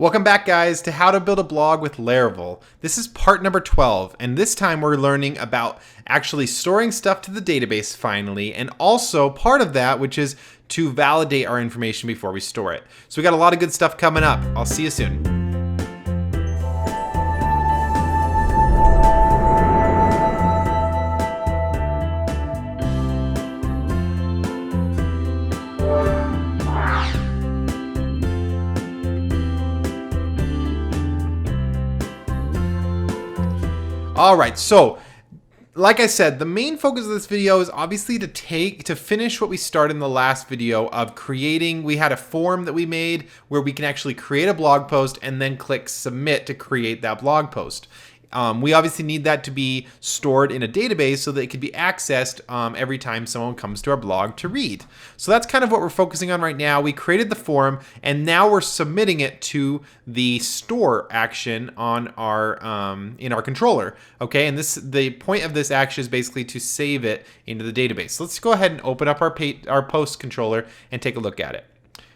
Welcome back, guys, to how to build a blog with Laravel. This is part number 12, and this time we're learning about actually storing stuff to the database finally, and also part of that, which is to validate our information before we store it. So we got a lot of good stuff coming up. I'll see you soon. All right, so like I said, the main focus of this video is obviously to finish what we started in the last video of creating. We had a form that we made where we can actually create a blog post and then click submit to create that blog post. We obviously need that to be stored in a database so that it can be accessed every time someone comes to our blog to read. So that's kind of what we're focusing on right now. We created the form and now we're submitting it to the store action on our in our controller. Okay, and the point of this action is basically to save it into the database. So let's go ahead and open up our post controller and take a look at it.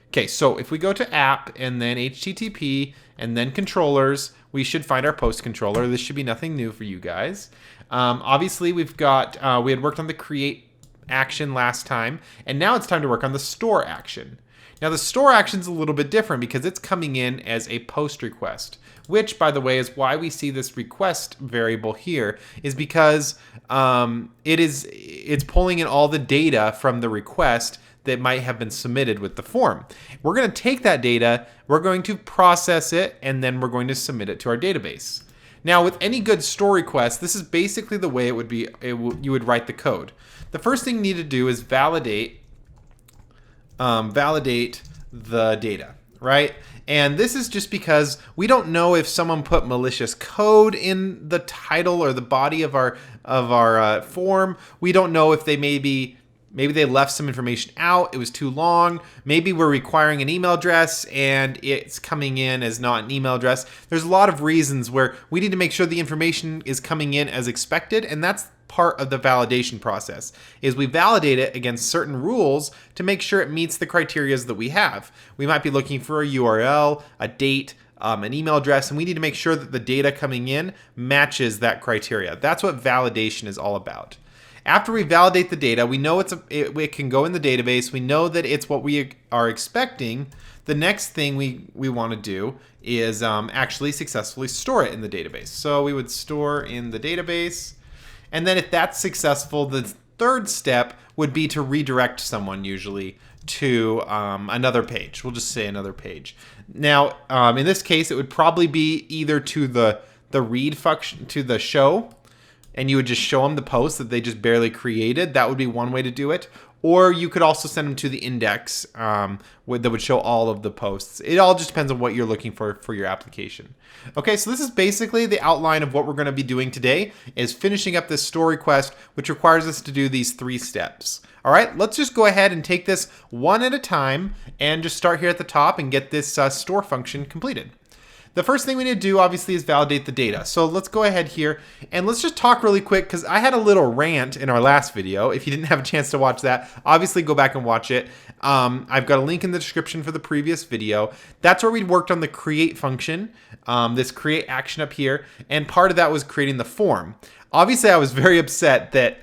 Okay, so if we go to app and then HTTP and then controllers, we should find our post controller. This should be nothing new for you guys. Obviously, we had worked on the create action last time, and now it's time to work on the store action. Now the store action is a little bit different because it's coming in as a post request, which, by the way, is why we see this request variable here, is because it's pulling in all the data from the request that might have been submitted with the form. We're going to take that data, we're going to process it, and then we're going to submit it to our database. Now, with any good store request, this is basically the way it would be. You would write the code. The first thing you need to do is validate the data, right? And this is just because we don't know if someone put malicious code in the title or the body of our form. We don't know if maybe they left some information out. It was too long. Maybe we're requiring an email address and it's coming in as not an email address. There's a lot of reasons where we need to make sure the information is coming in as expected, and that's part of the validation process, is we validate it against certain rules to make sure it meets the criteria that we have. We might be looking for a URL, a date, an email address, and we need to make sure that the data coming in matches that criteria. That's what validation is all about. After we validate the data, we know it can go in the database. We know that it's what we are expecting. The next thing we want to do is actually successfully store it in the database. So we would store in the database. And then if that's successful, the third step would be to redirect someone usually to another page. We'll just say another page. Now, in this case, it would probably be either to the read function, to the show, and you would just show them the post that they just barely created. That would be one way to do it. Or you could also send them to the index that would show all of the posts. It all just depends on what you're looking for your application. Okay, so this is basically the outline of what we're going to be doing today, is finishing up this store request, which requires us to do these 3 steps. All right, let's just go ahead and take this one at a time and just start here at the top and get this store function completed. The first thing we need to do, obviously, is validate the data. So let's go ahead here and let's just talk really quick, because I had a little rant in our last video. If you didn't have a chance to watch that, obviously go back and watch it. I've got a link in the description for the previous video. That's where we worked on the create function, this create action up here, and part of that was creating the form. Obviously, I was very upset that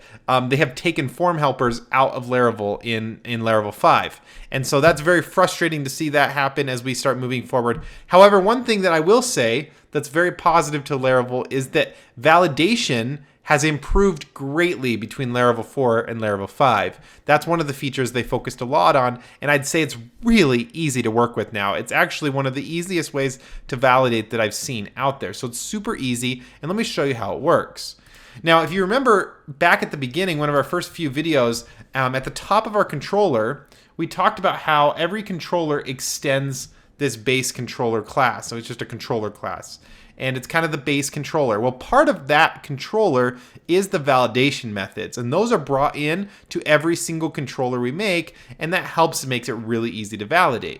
they have taken form helpers out of Laravel in Laravel 5. And so that's very frustrating to see that happen as we start moving forward. However, one thing that I will say that's very positive to Laravel is that validation has improved greatly between Laravel 4 and Laravel 5. That's one of the features they focused a lot on, and I'd say it's really easy to work with now. It's actually one of the easiest ways to validate that I've seen out there. So it's super easy, and let me show you how it works. Now, if you remember back at the beginning, one of our first few videos, at the top of our controller, we talked about how every controller extends this base controller class. So it's just a controller class, and it's kind of the base controller. Well, part of that controller is the validation methods, and those are brought in to every single controller we make, and that makes it really easy to validate.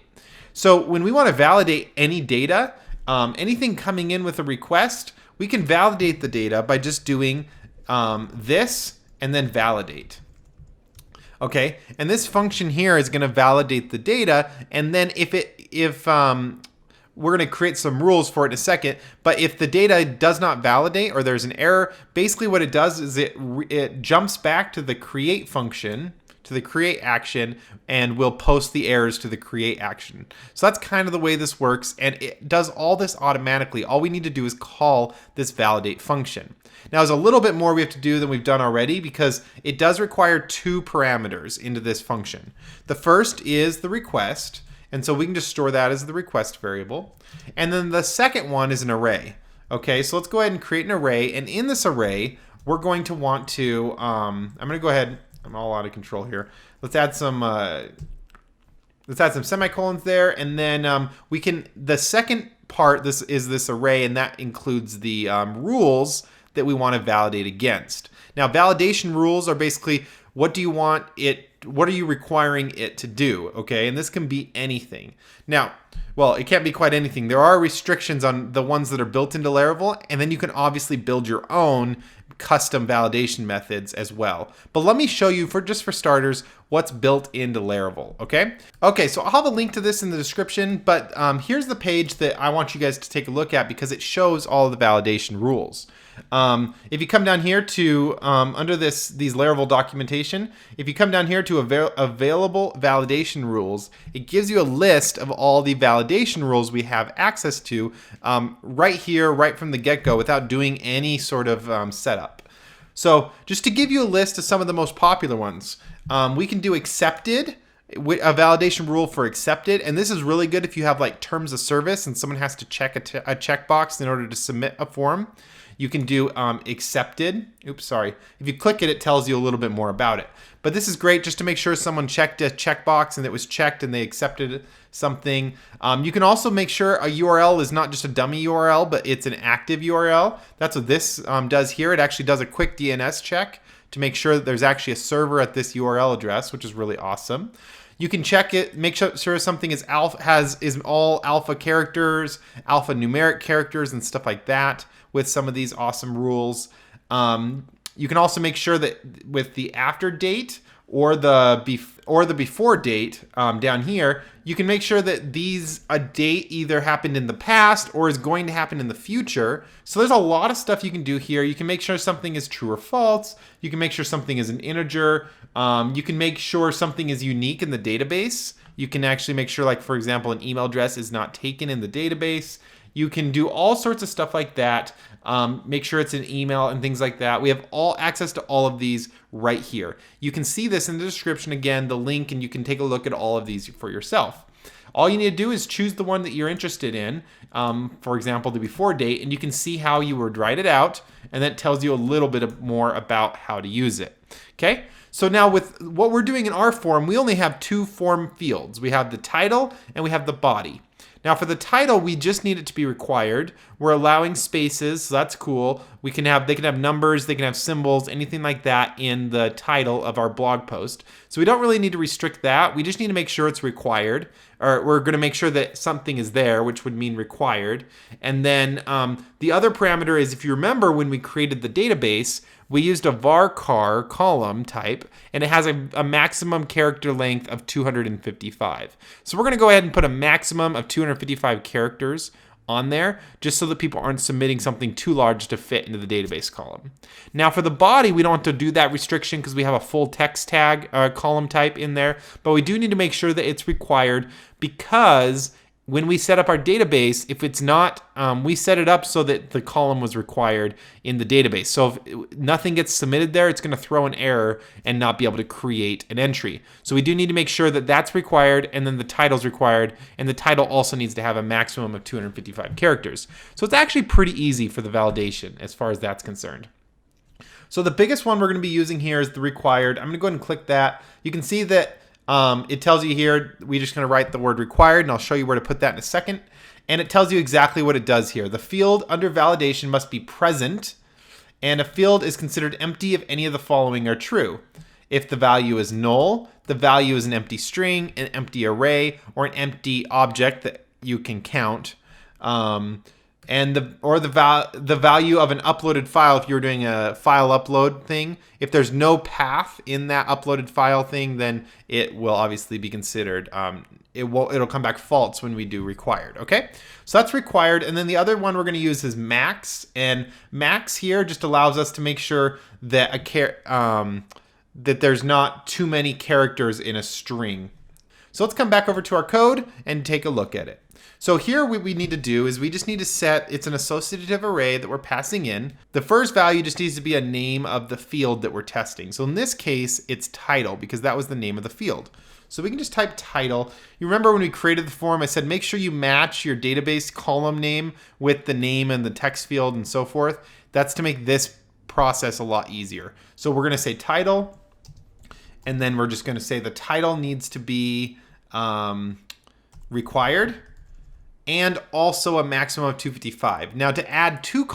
So when we want to validate any data, anything coming in with a request, we can validate the data by just doing this and then validate. Okay, and this function here is going to validate the data, and then if we're going to create some rules for it in a second. But if the data does not validate or there's an error, basically what it does is it jumps back to the create function, to the create action, and will post the errors to the create action. So that's kind of the way this works, and it does all this automatically. All we need to do is call this validate function. Now, there's a little bit more we have to do than we've done already because it does require 2 parameters into this function. The first is the request, and so we can just store that as the request variable. And then the second one is an array. Okay, so let's go ahead and create an array, and in this array, we're going to want to, I'm going to go ahead, I'm all out of control here. Let's add some semicolons there, and then we can, the second part, this is this array, and that includes the rules that we want to validate against. Now, validation rules are basically what do you want it, what are you requiring it to do, okay? And this can be anything. Now, well, it can't be quite anything. There are restrictions on the ones that are built into Laravel, and then you can obviously build your own custom validation methods as well. But let me show you, just for starters, what's built into Laravel, okay? Okay, so I'll have a link to this in the description, but here's the page that I want you guys to take a look at because it shows all of the validation rules. If you come down here to, under these Laravel documentation, if you come down here to available validation rules, it gives you a list of all the validation rules we have access to right here, right from the get-go, without doing any sort of setup. So just to give you a list of some of the most popular ones, we can do accepted, a validation rule for accepted, and this is really good if you have like terms of service and someone has to check a checkbox in order to submit a form. You can do accepted. Oops, sorry. If you click it, it tells you a little bit more about it. But this is great just to make sure someone checked a checkbox and it was checked and they accepted something. You can also make sure a URL is not just a dummy URL, but it's an active URL. That's what this does here. It actually does a quick DNS check to make sure that there's actually a server at this URL address, which is really awesome. You can check it, make sure something is all alpha characters, alphanumeric characters, and stuff like that with some of these awesome rules. You can also make sure that with the after date or the before date down here, you can make sure that a date either happened in the past or is going to happen in the future. So there's a lot of stuff you can do here. You can make sure something is true or false. You can make sure something is an integer. You can make sure something is unique in the database. You can actually make sure, like, for example, an email address is not taken in the database. You can do all sorts of stuff like that. Make sure it's an email and things like that. We have all access to all of these right here. You can see this in the description, again, the link, and you can take a look at all of these for yourself. All you need to do is choose the one that you're interested in, for example, the before date, and you can see how you would write it out, and that tells you a little bit more about how to use it. Okay? So now with what we're doing in our form, we only have 2 form fields. We have the title and we have the body. Now for the title, we just need it to be required. We're allowing spaces, so that's cool. They can have numbers, they can have symbols, anything like that in the title of our blog post. So we don't really need to restrict that. We just need to make sure it's required, or we're going to make sure that something is there, which would mean required. And then the other parameter is, if you remember when we created the database, we used a varchar column type, and it has a maximum character length of 255. So we're going to go ahead and put a maximum of 255 characters on there, just so that people aren't submitting something too large to fit into the database column. Now for the body, we don't have to do that restriction because we have a full text tag column type in there, but we do need to make sure that it's required because when we set up our database, if it's not, we set it up so that the column was required in the database. So if nothing gets submitted there, it's going to throw an error and not be able to create an entry. So we do need to make sure that that's required, and then the title's required, and the title also needs to have a maximum of 255 characters. So it's actually pretty easy for the validation as far as that's concerned. So the biggest one we're going to be using here is the required. I'm going to go ahead and click that. You can see that it tells you here, we're just going to write the word required, and I'll show you where to put that in a second. And it tells you exactly what it does here. The field under validation must be present, and a field is considered empty if any of the following are true. If the value is null, the value is an empty string, an empty array, or an empty object that you can count. And the value of an uploaded file, if you're doing a file upload thing, if there's no path in that uploaded file thing, then it will obviously be considered it'll come back false when we do required. Okay, so that's required. And then the other one we're going to use is max, and max here just allows us to make sure that that there's not too many characters in a string. So let's come back over to our code and take a look at it. So here what we need to do is we just need to set, it's an associative array that we're passing in. The first value just needs to be a name of the field that we're testing. So in this case, it's title, because that was the name of the field. So we can just type title. You remember when we created the form, I said make sure you match your database column name with the name and the text field and so forth. That's to make this process a lot easier. So we're going to say title, and then we're just going to say the title needs to be required, and also a maximum of 255. Now to add two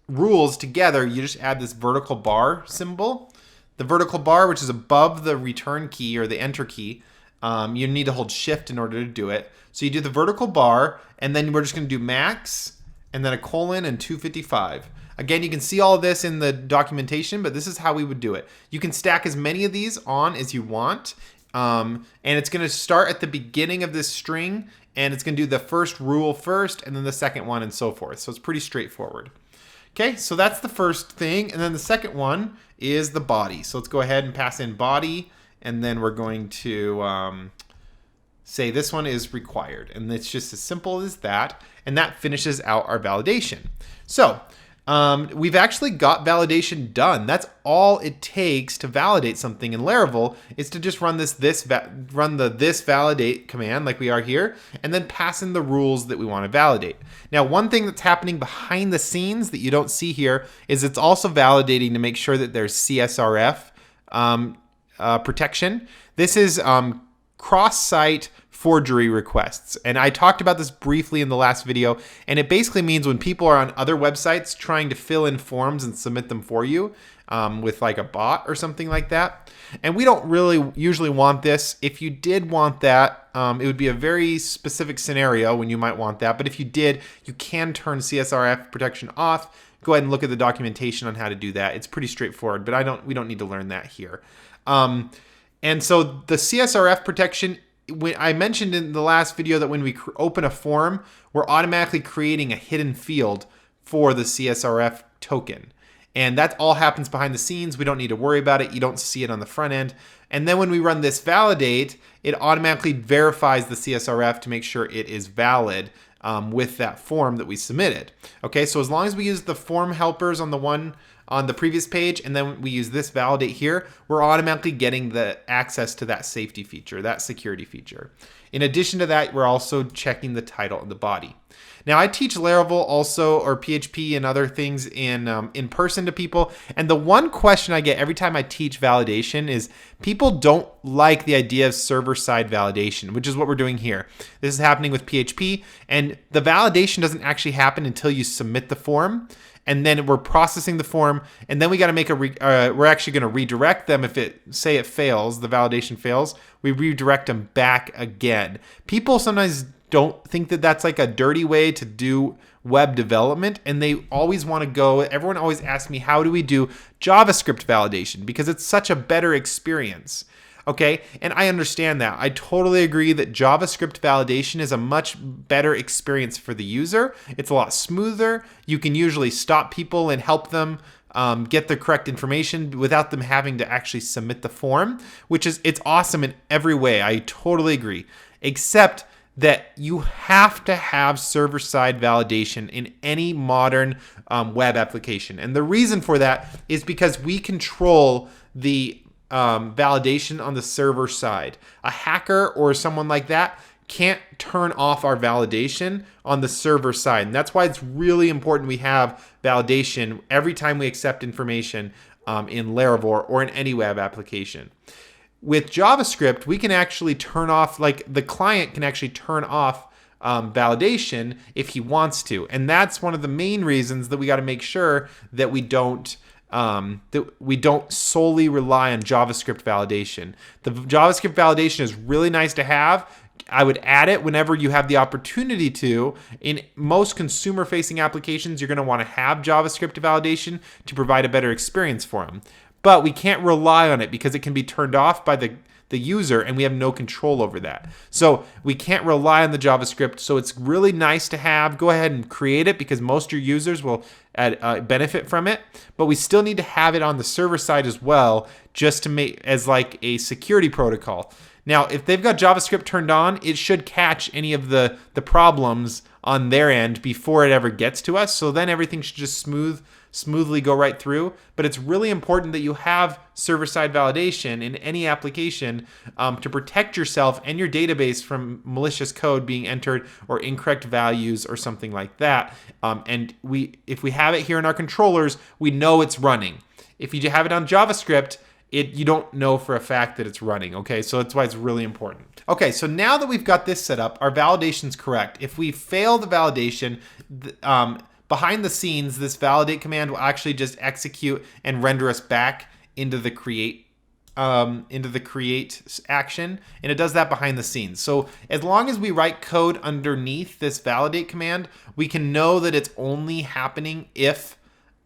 rules together, you just add this vertical bar symbol. The vertical bar, which is above the return key or the enter key, you need to hold shift in order to do it. So you do the vertical bar, and then we're just going to do max, and then a colon and 255. Again, you can see all of this in the documentation, but this is how we would do it. You can stack as many of these on as you want, and it's going to start at the beginning of this string, and it's going to do the first rule first, and then the second one, and so forth. So it's pretty straightforward. Okay, so that's the first thing, and then the second one is the body. So let's go ahead and pass in body, and then we're going to say this one is required, and it's just as simple as that, and that finishes out our validation. So we've actually got validation done. That's all it takes to validate something in Laravel, is to just run run the this validate command like we are here, and then pass in the rules that we want to validate. Now, one thing that's happening behind the scenes that you don't see here is it's also validating to make sure that there's CSRF protection. This is cross-site forgery requests. And I talked about this briefly in the last video, and it basically means when people are on other websites trying to fill in forms and submit them for you with like a bot or something like that. And we don't really usually want this. If you did want that, it would be a very specific scenario when you might want that. But if you did, you can turn CSRF protection off. Go ahead and look at the documentation on how to do that. It's pretty straightforward, but we don't need to learn that here. And so the CSRF protection, when I mentioned in the last video that when we open a form, we're automatically creating a hidden field for the CSRF token. And that all happens behind the scenes. We don't need to worry about it. You don't see it on the front end. And then when we run this validate, it automatically verifies the CSRF to make sure it is valid with that form that we submitted. Okay, so as long as we use the form helpers on the previous page, and then we use this validate here, we're automatically getting the access to that safety feature, that security feature. In addition to that, we're also checking the title and the body. Now, I teach Laravel also, or PHP and other things in person to people. And the one question I get every time I teach validation is people don't like the idea of server-side validation, which is what we're doing here. This is happening with PHP, and the validation doesn't actually happen until you submit the form. And then we're processing the form, and then we got to make we're actually going to redirect them if say it fails, the validation fails, we redirect them back again. People sometimes don't think that that's like a dirty way to do web development, and they always want to go, everyone always asks me, how do we do JavaScript validation? Because it's such a better experience. Okay, and I understand that. I totally agree that JavaScript validation is a much better experience for the user. It's a lot smoother. You can usually stop people and help them get the correct information without them having to actually submit the form, it's awesome in every way. I totally agree, except that you have to have server-side validation in any modern web application. And the reason for that is because we control the validation on the server side. A hacker or someone like that can't turn off our validation on the server side. And that's why it's really important we have validation every time we accept information in Laravel or in any web application. With JavaScript, we can actually turn off, like the client can actually turn off validation if he wants to. And that's one of the main reasons that we got to make sure that we don't solely rely on JavaScript validation. The JavaScript validation is really nice to have. I would add it whenever you have the opportunity to. In most consumer-facing applications, you're going to want to have JavaScript validation to provide a better experience for them. But we can't rely on it because it can be turned off by the the user, and we have no control over that. So we can't rely on the JavaScript. So it's really nice to have. Go ahead and create it because most of your users will benefit from it. But we still need to have it on the server side as well, just to make as like a security protocol. Now, if they've got JavaScript turned on, it should catch any of the problems on their end before it ever gets to us. So then everything should just smoothly go right through. But it's really important that you have server-side validation in any application to protect yourself and your database from malicious code being entered or incorrect values or something like that. And if we have it here in our controllers, we know it's running. If you have it on JavaScript, you don't know for a fact that it's running, okay? So that's why it's really important. Okay, so now that we've got this set up, our validation's correct. If we fail the validation, behind the scenes, this validate command will actually just execute and render us back into the create action, and it does that behind the scenes. So as long as we write code underneath this validate command, we can know that it's only happening if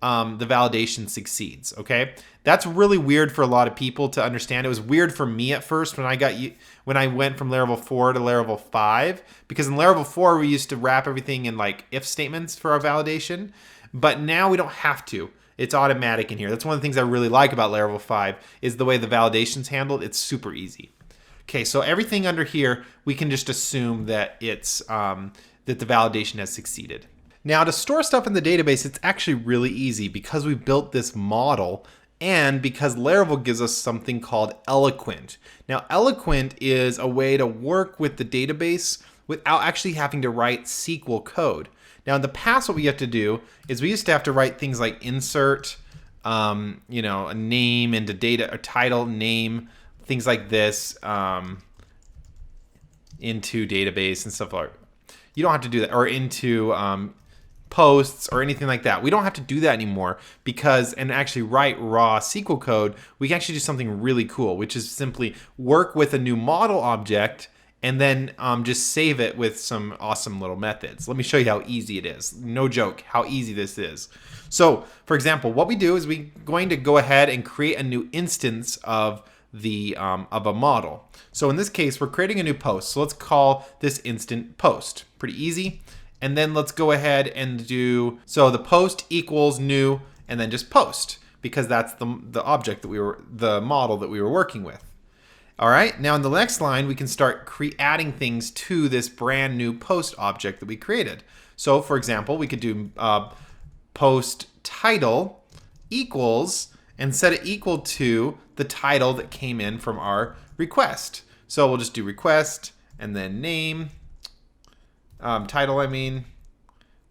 the validation succeeds, okay? That's really weird for a lot of people to understand. It was weird for me at first when I went from Laravel 4 to Laravel 5, because in Laravel 4 we used to wrap everything in like if statements for our validation, but now we don't have to. It's automatic in here. That's one of the things I really like about Laravel 5 is the way the validation's handled. It's super easy. Okay, so everything under here, we can just assume that it's that the validation has succeeded. Now to store stuff in the database, it's actually really easy because we built this model and because Laravel gives us something called Eloquent. Now Eloquent is a way to work with the database without actually having to write SQL code. Now in the past, what we have to do is we used to have to write things like insert, a name into data, a title, name, things like this into database and stuff like that. You don't have to do that, or into posts or anything like that. We don't have to do that anymore and actually write raw SQL code. We can actually do something really cool, which is simply work with a new model object and then just save it with some awesome little methods. Let me show you how easy it is. No joke, how easy this is. So, for example, what we do is we're going to go ahead and create a new instance of a model. So in this case, we're creating a new post. So let's call this instant post. Pretty easy. And then let's go ahead and do, so the post equals new and then just post, because that's the object that the model that we were working with. All right, now in the next line, we can start adding things to this brand new post object that we created. So for example, we could do post title equals and set it equal to the title that came in from our request. So we'll just do request and then name, title,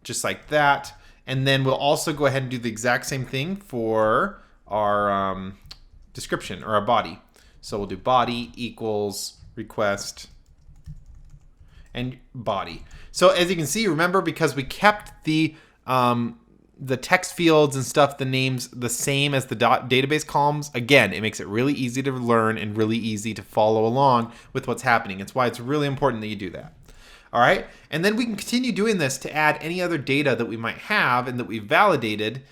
just like that. And then we'll also go ahead and do the exact same thing for our description or our body. So we'll do body equals request and body. So as you can see, remember, because we kept the text fields and stuff, the names the same as the database columns, again, it makes it really easy to learn and really easy to follow along with what's happening. It's why it's really important that you do that. All right, and then we can continue doing this to add any other data that we might have and that we've validated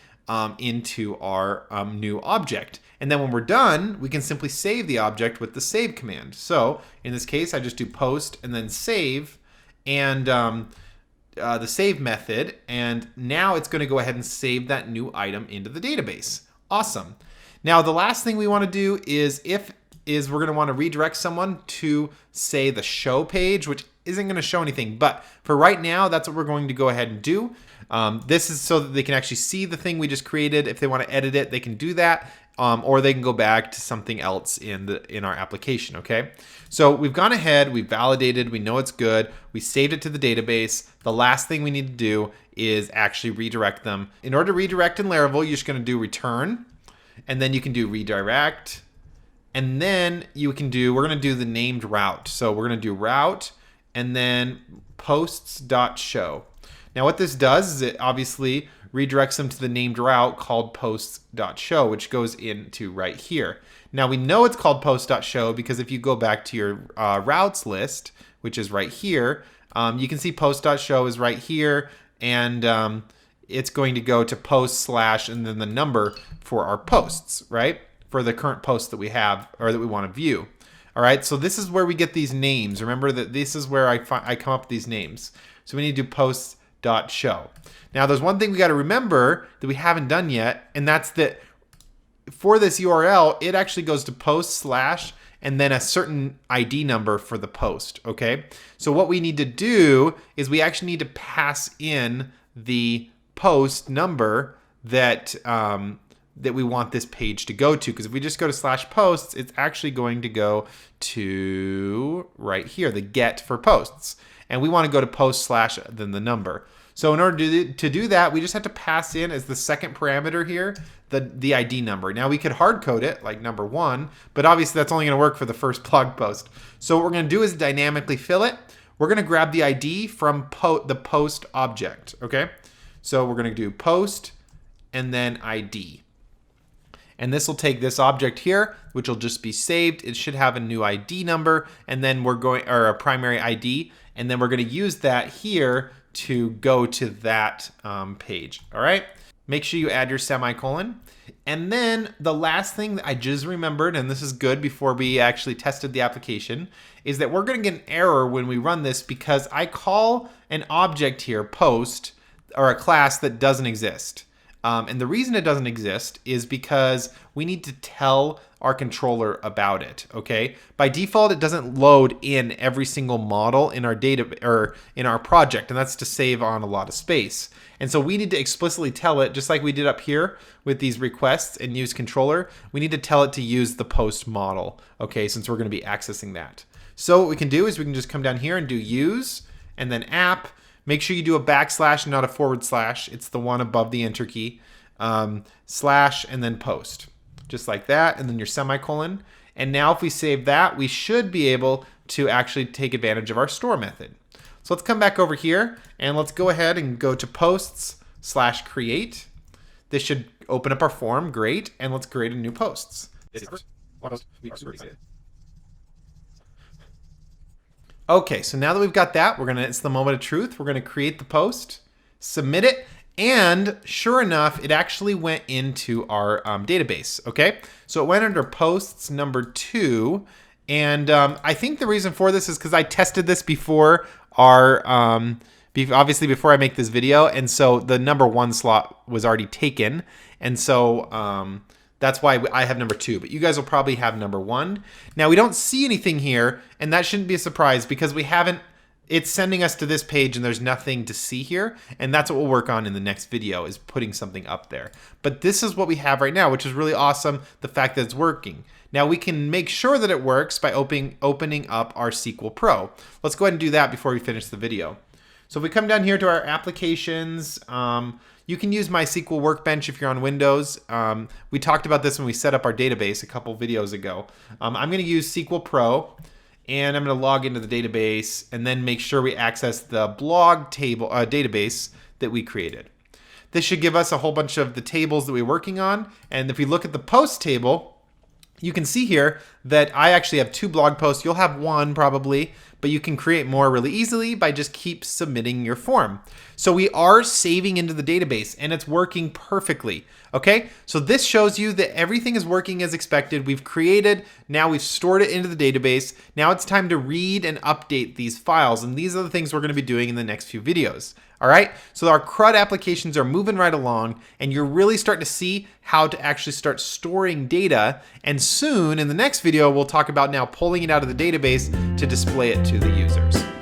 into our new object. And then when we're done, we can simply save the object with the save command. So in this case, I just do post and then save and the save method. And now it's going to go ahead and save that new item into the database. Awesome. Now the last thing we want to do is we're going to want to redirect someone to, say, the show page, which isn't going to show anything. But for right now, that's what we're going to go ahead and do. This is so that they can actually see the thing we just created. If they want to edit it, they can do that. Or they can go back to something else in our application, okay? So we've gone ahead, we've validated, we know it's good, we saved it to the database. The last thing we need to do is actually redirect them. In order to redirect in Laravel, you're just going to do return, and then you can do redirect, and then we're going to do the named route. So we're going to do route, and then posts.show. Now what this does is it obviously redirects them to the named route called posts.show, which goes into right here. Now we know it's called post.show because if you go back to your routes list, which is right here, you can see post.show is right here, and it's going to go to post / and then the number for our posts, right? For the current post that we have or that we want to view. All right, so this is where we get these names. Remember that this is where I come up with these names. So we need to do posts.show. Now there's one thing we got to remember that we haven't done yet, and that's that for this URL, it actually goes to post/ and then a certain ID number for the post, okay? So what we need to do is we actually need to pass in the post number that that we want this page to go to, because if we just go to /posts, it's actually going to go to right here, the get for posts. And we want to go to post/ then the number. So in order to do that, we just have to pass in as the second parameter here, the ID number. Now we could hard code it like number 1, but obviously that's only going to work for the first blog post. So what we're going to do is dynamically fill it. We're going to grab the ID from the post object, okay? So we're going to do post and then ID. And this will take this object here, which will just be saved. It should have a new ID number, and then we're going, or a primary ID, and then we're going to use that here to go to that page. All right. Make sure you add your semicolon. And then the last thing that I just remembered, and this is good before we actually tested the application, is that we're going to get an error when we run this because I call an object here post, or a class that doesn't exist. And the reason it doesn't exist is because we need to tell our controller about it, okay? By default, it doesn't load in every single model in our data or in our project, and that's to save on a lot of space. And so we need to explicitly tell it, just like we did up here with these requests and use controller, we need to tell it to use the post model, okay, since we're going to be accessing that. So what we can do is we can just come down here and do use, and then app. Make sure you do a / not a /. It's the one above the enter key. / and then post. Just like that, and then your semicolon. And now if we save that, we should be able to actually take advantage of our store method. So let's come back over here, and let's go ahead and go to posts / create. This should open up our form, great, and let's create a new posts. Okay, so now that we've got that, it's the moment of truth. We're gonna create the post, submit it, and sure enough, it actually went into our database, okay? So it went under posts number 2, and I think the reason for this is because I tested this before our, obviously before I make this video, and so the number 1 slot was already taken, and so that's why I have number 2, but you guys will probably have number 1. Now we don't see anything here, and that shouldn't be a surprise because we haven't, it's sending us to this page and there's nothing to see here, and that's what we'll work on in the next video, is putting something up there. But this is what we have right now, which is really awesome, the fact that it's working. Now we can make sure that it works by opening up our SQL Pro. Let's go ahead and do that before we finish the video. So if we come down here to our applications, you can use MySQL Workbench if you're on Windows. We talked about this when we set up our database a couple videos ago. I'm going to use SQL Pro, and I'm going to log into the database and then make sure we access the blog table database that we created. This should give us a whole bunch of the tables that we're working on. And if we look at the post table, you can see here that I actually have 2 blog posts. You'll have 1 probably, but you can create more really easily by just keep submitting your form. So we are saving into the database and it's working perfectly. Okay, so this shows you that everything is working as expected. We've created, now we've stored it into the database. Now it's time to read and update these files, and these are the things we're going to be doing in the next few videos. All right, so our CRUD applications are moving right along, and you're really starting to see how to actually start storing data. And soon in the next video, we'll talk about now pulling it out of the database to display it to the users.